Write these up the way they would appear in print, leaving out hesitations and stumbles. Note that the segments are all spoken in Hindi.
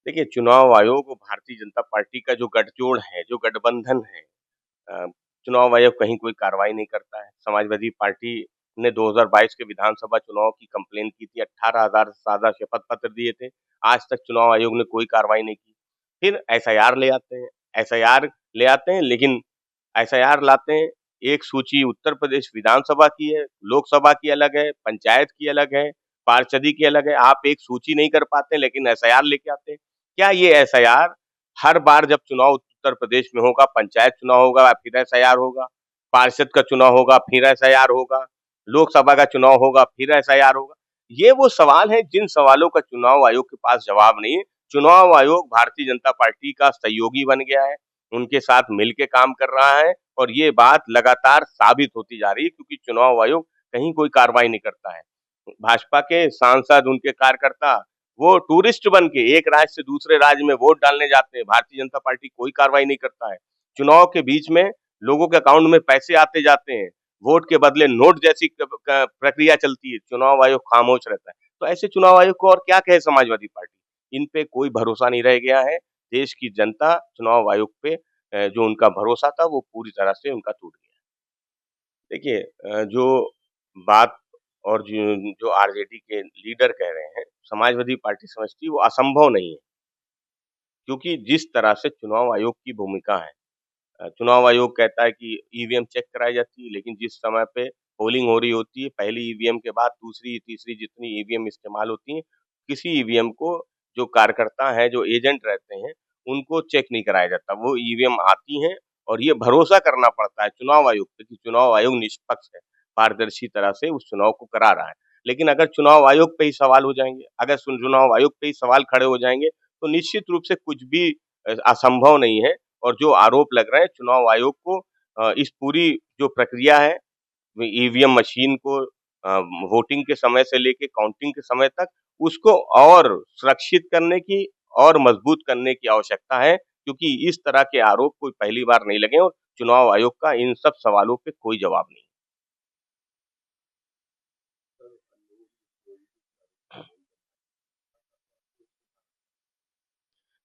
देखिए, चुनाव आयोग और भारतीय जनता पार्टी का जो गठजोड़ है, जो गठबंधन है, अ, चुनाव आयोग कहीं कोई कार्रवाई नहीं करता है। समाजवादी पार्टी ने 2022 के विधानसभा चुनाव की कंप्लेन की थी, 18,000 से ज़्यादा शपथ पत्र दिए थे। आज तक चुनाव आयोग ने कोई कार्रवाई नहीं की। फिर एसआईआर ले आते हैं, एसआईआर ले आते हैं, लेकिन एसआईआर लाते हैं, एक सूची उत्तर प्रदेश विधानसभा की है, लोकसभा की अलग है, पंचायत की अलग है, पार्षदी की अलग है। आप एक सूची नहीं कर पाते, लेकिन एसआईआर लेके आते हैं। क्या ये एसआईआर हर बार जब चुनाव उत्तर प्रदेश में होगा, पंचायत चुनाव होगा, फिर एसआईआर होगा, पार्षद का चुनाव होगा, फिर एसआईआर होगा, लोकसभा का चुनाव होगा, फिर एसआईआर होगा? ये वो सवाल हैं जिन सवालों का चुनाव आयोग के पास जवाब नहीं है। चुनाव आयोग भारतीय जनता पार्टी का सहयोगी बन गया है, उनके साथ मिल के काम कर रहा है और ये बात लगातार साबित होती जा रही है, क्योंकि चुनाव आयोग कहीं कोई कार्रवाई नहीं करता है। भाजपा के सांसद, उनके कार्यकर्ता, वो टूरिस्ट बन के एक राज्य से दूसरे राज्य में वोट डालने जाते हैं। भारतीय जनता पार्टी कोई कार्रवाई नहीं करता है। चुनाव के बीच में लोगों के अकाउंट में पैसे आते जाते हैं, वोट के बदले नोट जैसी प्रक्रिया चलती है, चुनाव आयोग खामोश रहता है। तो ऐसे चुनाव आयोग को और क्या कहे समाजवादी पार्टी? इन पे कोई भरोसा नहीं रह गया है। देश की जनता चुनाव आयोग पे जो उनका भरोसा था वो पूरी तरह से उनका टूट गया। देखिए, जो बात और जो जो आरजेडी के लीडर कह रहे हैं, समाजवादी पार्टी समझती है वो असंभव नहीं है, क्योंकि जिस तरह से चुनाव आयोग की भूमिका है, चुनाव आयोग कहता है कि ईवीएम चेक कराई जाती है, लेकिन जिस समय पे पोलिंग हो रही होती है, पहली ईवीएम के बाद दूसरी, तीसरी जितनी ईवीएम इस्तेमाल होती हैं, किसी ईवीएम को जो कार्यकर्ता हैं, जो एजेंट रहते हैं, उनको चेक नहीं कराया जाता। वो ईवीएम आती हैं और ये भरोसा करना पड़ता है चुनाव आयोग पे कि चुनाव आयोग निष्पक्ष है, पारदर्शी तरह से उस चुनाव को करा रहा है। लेकिन अगर चुनाव आयोग पे ही सवाल हो जाएँगे, अगर चुनाव आयोग पे ही सवाल खड़े हो जाएँगे, तो निश्चित रूप से कुछ भी असंभव नहीं है। और जो आरोप लग रहे हैं चुनाव आयोग को, इस पूरी जो प्रक्रिया है, ईवीएम मशीन को वोटिंग के समय से लेके काउंटिंग के समय तक उसको और सुरक्षित करने की और मजबूत करने की आवश्यकता है, क्योंकि इस तरह के आरोप कोई पहली बार नहीं लगे और चुनाव आयोग का इन सब सवालों पे कोई जवाब नहीं।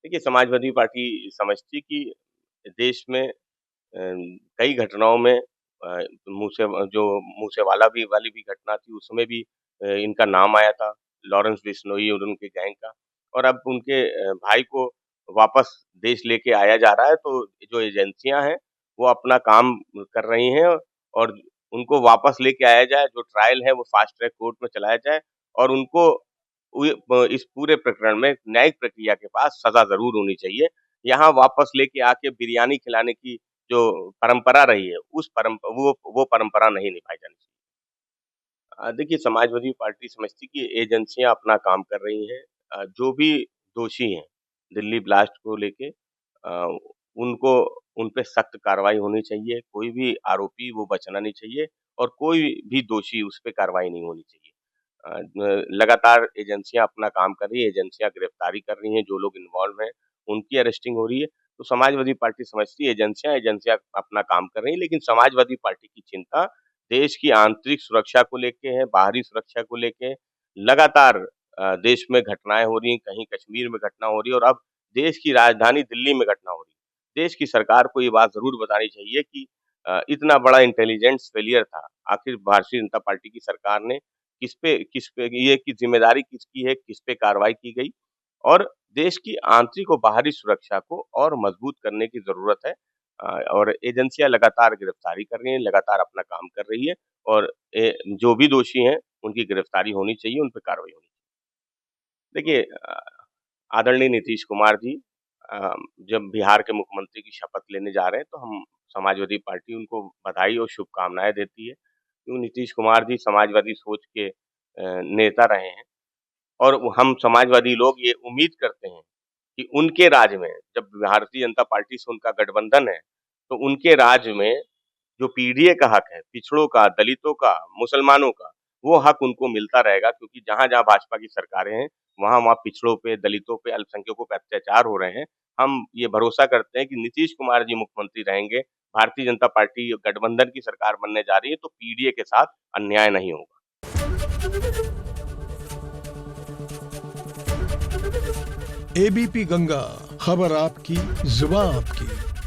देखिए, समाजवादी पार्टी समझती है कि देश में कई घटनाओं में जो मूसेवाला भी वाली भी घटना थी, उसमें भी इनका नाम आया था, लॉरेंस बिश्नोई और उनके गैंग का। और अब उनके भाई को वापस देश लेके आया जा रहा है, तो जो एजेंसियाँ हैं, वो अपना काम कर रही हैं और उनको वापस लेके आया जाए, जो ट्रायल है वो फास्ट ट्रैक कोर्ट में चलाया जाए और उनको इस पूरे प्रकरण में न्यायिक प्रक्रिया के पास सज़ा ज़रूर होनी चाहिए। यहाँ वापस लेके आके बिरयानी खिलाने की जो परंपरा रही है, उस वो परंपरा नहीं निभाई जानी चाहिए। देखिए, समाजवादी पार्टी समझती है कि एजेंसियाँ अपना काम कर रही हैं। जो भी दोषी हैं, दिल्ली ब्लास्ट को लेके, उनको उन पे सख्त कार्रवाई होनी चाहिए। कोई भी आरोपी वो बचना नहीं चाहिए और कोई भी दोषी उस पे कार्रवाई नहीं होनी चाहिए। लगातार एजेंसियाँ अपना काम कर रही हैं, एजेंसियाँ गिरफ्तारी कर रही हैं, जो लोग इन्वॉल्व हैं, उनकी अरेस्टिंग हो रही है। तो समाजवादी पार्टी समझती है एजेंसियाँ अपना काम कर रही हैं, लेकिन समाजवादी पार्टी की चिंता देश की आंतरिक सुरक्षा को लेके है, बाहरी सुरक्षा को लेके। लगातार देश में घटनाएँ हो रही हैं, कहीं कश्मीर में घटना हो रही है और अब देश की राजधानी दिल्ली में घटना हो रही है। देश की सरकार को ये बात ज़रूर बतानी चाहिए कि इतना बड़ा इंटेलिजेंस फेलियर था, आखिर भारतीय जनता पार्टी की सरकार ने किस पे ये की ज़िम्मेदारी किसकी है, किस पे कार्रवाई की गई और देश की आंतरिक और बाहरी सुरक्षा को और मजबूत करने की ज़रूरत है। और एजेंसियाँ लगातार गिरफ्तारी कर रही हैं, लगातार अपना काम कर रही है और जो भी दोषी हैं, उनकी गिरफ्तारी होनी चाहिए, उन पे कार्रवाई होनी चाहिए। देखिए, आदरणीय नीतीश कुमार जी अ, जब बिहार के मुख्यमंत्री की शपथ लेने जा रहे हैं, तो हम समाजवादी पार्टी उनको बधाई और शुभकामनाएँ देती है। क्यों नीतीश कुमार जी समाजवादी सोच के नेता रहे हैं और हम समाजवादी लोग ये उम्मीद करते हैं कि उनके राज में, जब भारतीय जनता पार्टी से उनका गठबंधन है, तो उनके राज में जो पीडीए का हक है, पिछड़ों का, दलितों का, मुसलमानों का, वो हक उनको मिलता रहेगा, क्योंकि जहाँ-जहाँ भाजपा की सरकारें हैं, वहाँ-वहाँ पिछड़ों पे, दलितों पे, अल्पसंख्यकों पे अत्याचार हो रहे हैं। हम ये भरोसा करते हैं कि नीतीश कुमार जी मुख्यमंत्री रहेंगे, भारतीय जनता पार्टी गठबंधन की सरकार बनने जा रही है, तो पीडीए के साथ अन्याय नहीं होगा। एबीपी गंगा, खबर आपकी, जुबान आपकी।